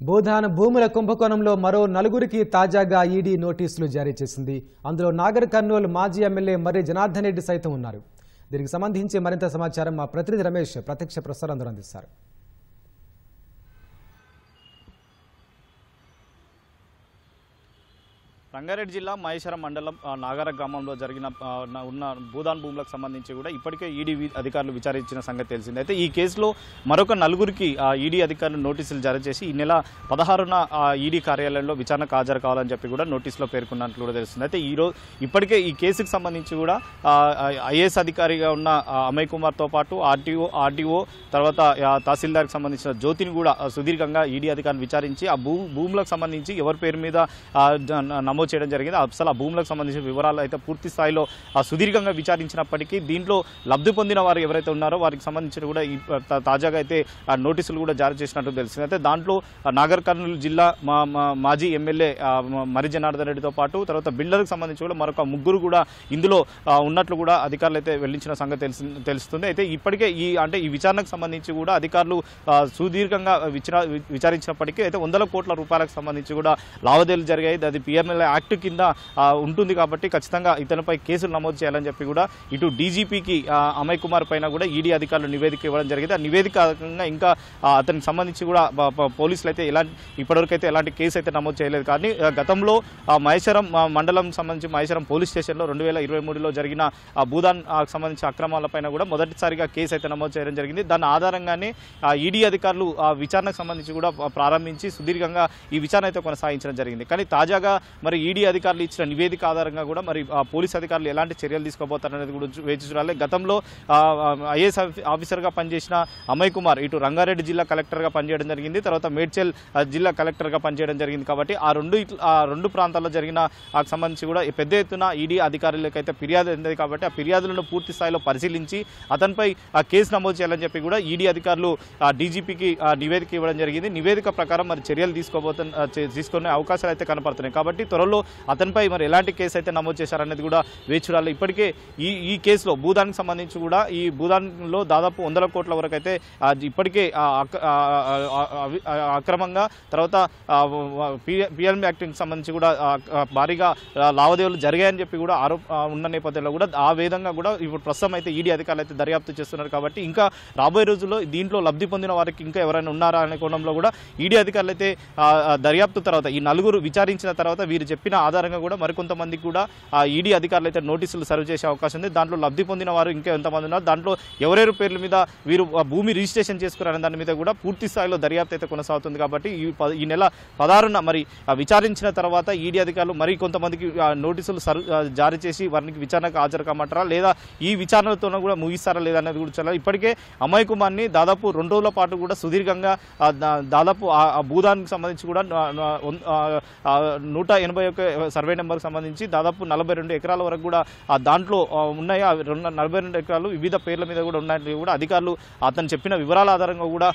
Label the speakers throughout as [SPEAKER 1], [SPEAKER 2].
[SPEAKER 1] భూదాన భూముల కుంభకోణంలో మరో నలుగురికి తాజాగా ఈడీ నోటీసులు జారీ చేసింది. అందులో నాగర్ కర్నూలు మాజీ ఎమ్మెల్యే మర్రి జనార్దన్ రెడ్డి సైతం ఉన్నారు. దీనికి సంబంధించి మరింత సమాచారం మా ప్రతినిధి రమేష్ ప్రత్యక్ష ప్రసారం అందిస్తారు.
[SPEAKER 2] రంగారెడ్డి జిల్లా మహేశ్వరం మండలం నాగర గ్రామంలో జరిగిన ఉన్న భూదాన్ భూములకు సంబంధించి కూడా ఇప్పటికే ఈడీ అధికారులు విచారించిన సంగతి తెలిసింది. అయితే ఈ కేసులో మరొక నలుగురికి ఈడీ అధికారులు నోటీసులు జారీ చేసి ఈ నెల 16న ఈడీ కార్యాలయంలో విచారణకు హాజరు కావాలని చెప్పి కూడా నోటీసులో పేర్కొన్నట్లు కూడా తెలుస్తుంది. అయితే ఈరోజు ఇప్పటికే ఈ కేసుకు సంబంధించి కూడా ఐఏఎస్ అధికారిగా ఉన్న అమయ్ కుమార్తో పాటు ఆర్టీఓ తర్వాత తహసీల్దార్కి సంబంధించిన జ్యోతిని కూడా సుదీర్ఘంగా ఈడీ అధికారులు విచారించి ఆ భూములకు సంబంధించి ఎవరి పేరు మీద నమోదు చేయడం జరిగింది. అసలు ఆ భూములకు సంబంధించిన వివరాలు అయితే పూర్తి స్థాయిలో సుదీర్ఘంగా విచారించినప్పటికీ దీంట్లో లబ్ధి పొందిన వారు ఎవరైతే ఉన్నారో వారికి సంబంధించిన కూడా తాజాగా అయితే నోటీసులు కూడా జారీ చేసినట్టు తెలిసింది. అయితే దాంట్లో నాగర్ కర్నూలు జిల్లా మాజీ ఎమ్మెల్యే మర్రి జనార్దన్ రెడ్డితో పాటు తర్వాత బిల్డర్కి సంబంధించి కూడా మరొక ముగ్గురు కూడా ఇందులో ఉన్నట్లు కూడా అధికారులు అయితే వెళ్లించిన సంగతి తెలుస్తుంది. అయితే ఇప్పటికే ఈ విచారణకు సంబంధించి కూడా అధికారులు సుదీర్ఘంగా విచారించినప్పటికీ అయితే 100 కోట్ల రూపాయలకు సంబంధించి కూడా లావాదేవీలు జరిగాయి. అది పిఎంఎల్ యాక్ట్ కింద ఉంటుంది కాబట్టి ఖచ్చితంగా ఇతనిపై కేసులు నమోదు చేయాలని చెప్పి కూడా ఇటు డీజీపీకి అమయ్ కుమార్ పైన కూడా ఈడీ అధికారులు నివేదిక ఇవ్వడం జరిగింది. ఆ నివేదిక ఇంకా అతనికి సంబంధించి కూడా పోలీసులు అయితే ఇప్పటివరకు అయితే ఎలాంటి కేసు అయితే నమోదు చేయలేదు. కానీ గతంలో మహేశ్వరం మండలం సంబంధించి మహేశ్వరం పోలీస్ స్టేషన్లో 2023లో జరిగిన భూదాన్ సంబంధించిన అక్రమాలపైన కూడా మొదటిసారిగా కేసు అయితే నమోదు చేయడం జరిగింది. దాని ఆధారంగానే ఈడీ అధికారులు విచారణకు సంబంధించి కూడా ప్రారంభించి సుదీర్ఘంగా ఈ విచారణ అయితే కొనసాగించడం జరిగింది. కానీ తాజాగా మరి ఈడీ అధికారులు ఇచ్చిన నివేదిక ఆధారంగా కూడా మరి పోలీస్ అధికారులు ఎలాంటి చర్యలు తీసుకోబోతారనేది కూడా వేచి చూడాలి. గతంలో ఐఏఎస్ ఆఫీసర్గా పనిచేసిన అమయ్ కుమార్ ఇటు రంగారెడ్డి జిల్లా కలెక్టర్గా పనిచేయడం జరిగింది. తర్వాత మేడ్చల్ జిల్లా కలెక్టర్గా పనిచేయడం జరిగింది. కాబట్టి ఆ రెండు ప్రాంతాల్లో జరిగిన సంబంధించి కూడా పెద్ద ఎత్తున ఈడీ అధికారులకైతే ఫిర్యాదు అందింది. కాబట్టి ఆ ఫిర్యాదులను పూర్తి స్థాయిలో పరిశీలించి అతనిపై కేసు నమోదు చేయాలని చెప్పి కూడా ఈడీ అధికారులు డీజీపీకి నివేదిక ఇవ్వడం జరిగింది. నివేదిక ప్రకారం మరి చర్యలు తీసుకునే అవకాశాలు అయితే కనపడుతున్నాయి. కాబట్టి త్వరలో అతనిపై మరి ఎలాంటి కేసు అయితే నమోదు చేశారనేది కూడా వేచి చూడాలి. ఇప్పటికే ఈ కేసులో భూదానికి సంబంధించి కూడా ఈ భూదాన్లో దాదాపు 100 కోట్ల వరకు అయితే ఇప్పటికే అక్రమంగా తర్వాత పిఎం యాక్ట్కి సంబంధించి కూడా భారీగా లావాదేవీలు జరిగాయని చెప్పి కూడా ఉన్న నేపథ్యంలో కూడా ఆ విధంగా కూడా ఇప్పుడు ప్రస్తుతం అయితే ఈడీ అధికారులు అయితే దర్యాప్తు చేస్తున్నారు. కాబట్టి ఇంకా రాబోయే రోజుల్లో దీంట్లో లబ్ధి పొందిన వారికి ఇంకా ఎవరైనా ఉన్నారా అనే కోణంలో కూడా ఈడీ అధికారులు అయితే దర్యాప్తు తర్వాత ఈ నలుగురు విచారించిన తర్వాత వీరు చెప్పిన ఆధారంగా కూడా మరికొంతమందికి కూడా ఈడీ అధికారులు అయితే నోటీసులు సర్వ్ చేసే అవకాశం ఉంది. దాంట్లో లబ్ధి పొందిన వారు ఇంకా ఎంతమంది ఉన్నారు, దాంట్లో ఎవరెవరి పేర్ల మీద వీరు భూమి రిజిస్ట్రేషన్ చేసుకున్నారనే దాని మీద కూడా పూర్తి స్థాయిలో దర్యాప్తు అయితే కొనసాగుతుంది. కాబట్టి ఈ నెల 16న మరి విచారించిన తర్వాత ఈడీ అధికారులు మరి కొంతమందికి నోటీసులు జారీ చేసి వారికి విచారణకు హాజరు కామంటారా లేదా ఈ విచారణతో కూడా ముగిస్తారా లేదా అనేది కూడా చాలా ఇప్పటికే అమయ్ కుమార్ని దాదాపు 2 రోజుల పాటు కూడా సుదీర్ఘంగా దాదాపు ఆ భూదానికి సంబంధించి కూడా 181 సర్వే నెంబర్కి సంబంధించి దాదాపు 42 ఎకరాల వరకు కూడా దాంట్లో ఉన్నాయి. 42 ఎకరాలు వివిధ పేర్ల మీద కూడా ఉన్నాయని కూడా అధికారులు అతను చెప్పిన వివరాల ఆధారంగా కూడా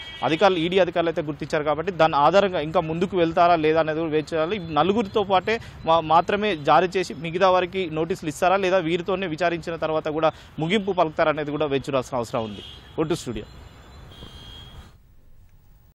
[SPEAKER 2] ఈడీ అధికారులు అయితే గుర్తించారు. కాబట్టి దాని ఆధారంగా ఇంకా ముందుకు వెళ్తారా లేదా అనేది కూడా వేచి చూడాలి. నలుగురితో పాటే మాత్రమే జారీ చేసి మిగతా వారికి నోటీసులు ఇస్తారా లేదా వీరితోనే విచారించిన తర్వాత కూడా ముగింపు పలుకుతారా అనేది కూడా వేచి చూడాల్సిన అవసరం ఉంది. ఒట్టు స్టూడియో.